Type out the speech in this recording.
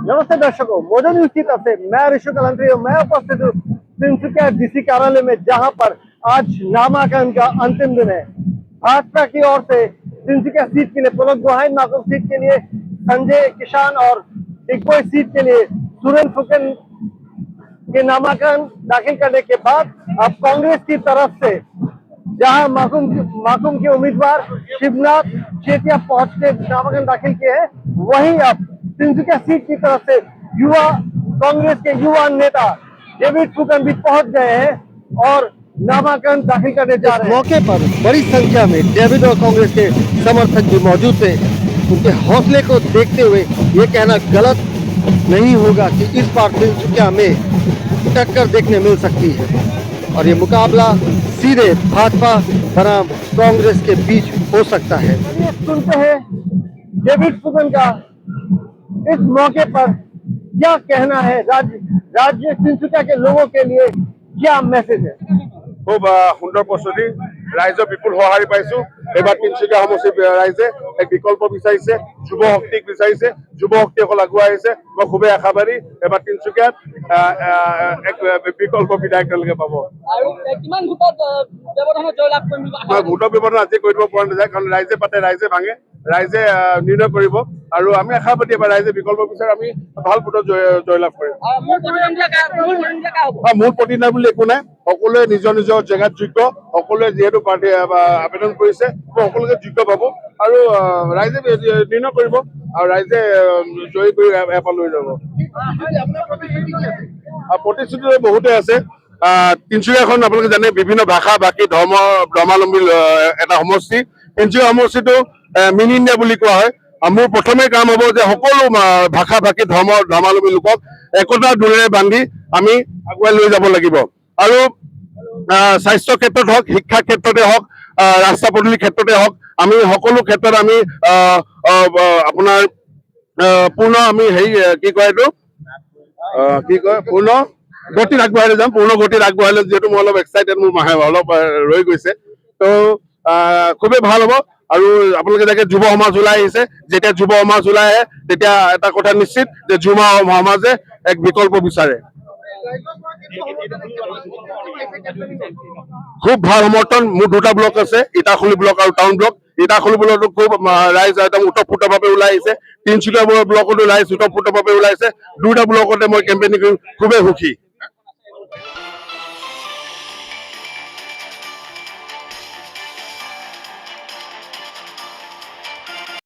नमस्ते दर्शकों, मौजूद न्यूज़ की तरफ से मैं ऋषु कलंत्री और मैं उपस्थित हूँ तिनसुकिया डीसी कार्यालय में, जहां पर आज नामांकन का अंतिम दिन है। भाजपा की ओर से तिनसुकिया सीट के लिए पुलक गोहाइन माकुम सीट के लिए संजय किसान और डिगबोई सीट के लिए सुरेन फुकन के नामांकन दाखिल करने के बाद अब कांग्रेस की तरफ से जहां माकुम के उम्मीदवार शिवनाथ चेतिया पहुंच के नामांकन दाखिल किए हैं, वहीं अब तिनसुकिया सीट की तरफ से कांग्रेस के युवा नेता डेविड फुकन भी पहुंच गए हैं और नामांकन दाखिल करने जा रहे हैं। मौके पर बड़ी संख्या में डेविड और कांग्रेस के समर्थक भी मौजूद थे। उनके हौसले को देखते हुए ये कहना गलत नहीं होगा कि इस बार तिनसुकिया में टक्कर देखने मिल सकती है और ये मुकाबला सीधे भाजपा बनाम कांग्रेस के बीच हो सकता है। सुनते हैं डेविड फुकन का इस मौके पर क्या कहना है, राज्य तिनसुकिया के लोगों के लिए क्या मैसेज है। খুব সুন্দৰ প্ৰস্তুতি, ৰাইজৰ বিপুল সঁহাৰি পাইছো। এইবাৰ তিনচুকীয়া সমষ্টিৰ ৰাইজে এক বিকল্প বিচাৰিছে, যুৱ শক্তিক বিচাৰিছে, যুৱ শক্তিসকল আগুৱাই আহিছে। মই খুবেই আশাবাদী এবাৰ তিনচুকীয়াত এক বিকল্প বিধায়ক তেওঁলোকে পাব। মই ভোটৰ ব্যৱধান আজি কৈ দিব পৰা নাযায়, কাৰণ ৰাইজে পাতে, ৰাইজে ভাঙে, ৰাইজে নিৰ্ণয় কৰিব আৰু আমি আশাবাদী এবাৰ ৰাইজে বিকল্প বিচাৰে, আমি ভাল ভোটত জয়লাভ কৰিম। মূল প্ৰতিদ্বন্দ্বী বুলি একো নাই, সকলোৱে নিজৰ নিজৰ জেগাত যোগ্য, সকলোৱে যিহেতু পাৰ্টি আবেদন কৰিছে মই সকলোকে যোগ্য পাবো আৰু ৰাইজে নিৰ্ণয় কৰিব আৰু ৰাইজে জয়ী কৰি এপাল লৈ যাব। প্ৰতিশ্ৰুতি বহুতে আছে। তিনচুকীয়াখন আপোনালোকে জানে বিভিন্ন ভাষা ভাষী ধৰ্মাৱলম্বী এটা সমষ্টি। তিনচুকীয়া সমষ্টিটো মিনি ইণ্ডিয়া বুলি কোৱা হয়। মোৰ প্ৰথমে কাম হ'ব যে সকলো ভাষা ভাষী ধৰ্মাৱলম্বী লোকক একতা দোলেৰে বান্ধি আমি আগুৱাই লৈ যাব লাগিব আৰু স্বাস্থ্য ক্ষেত্ৰত হওক, শিক্ষা ক্ষেত্ৰতে হওক, ৰাস্তা পদূলিৰ ক্ষেত্ৰতে হওক, আমি সকলো ক্ষেত্ৰত আমি আপোনাৰ পূৰ্ণ আমি হেৰি কি কয় এইটো পূৰ্ণ গতিত আগবঢ়াই লৈ যাম। পূৰ্ণ গতিত আগবঢ়াই লৈ, যিহেতু মই অলপ এক্সাইটেড, মোৰ মাহে অলপ ৰৈ গৈছে, তো খুবেই ভাল হ'ব। আৰু আপোনালোকে যেনেকে যুৱ সমাজ ওলাই আহিছে, যেতিয়া যুৱ সমাজ ওলাই আহে তেতিয়া এটা কথা নিশ্চিত যে যুৱ সমাজে এক বিকল্প বিচাৰে। খুব ভাল সমৰ্থন। মোৰ দুটা ব্লক আছে, ইটাখুলি ব্লক আৰু টাউন ব্লক। ইটাখুলি ব্লকতো খুব ৰাইজ একদম ওতঃপ্ৰোতভাৱে ওলাই আহিছে, তিনচুকীয়া ব্লকতো ৰাইজ ওতঃপ্ৰোতভাৱে ওলাইছে। দুটা ব্লকতে মই কেম্পেইনিং কৰি খুবেই সুখী।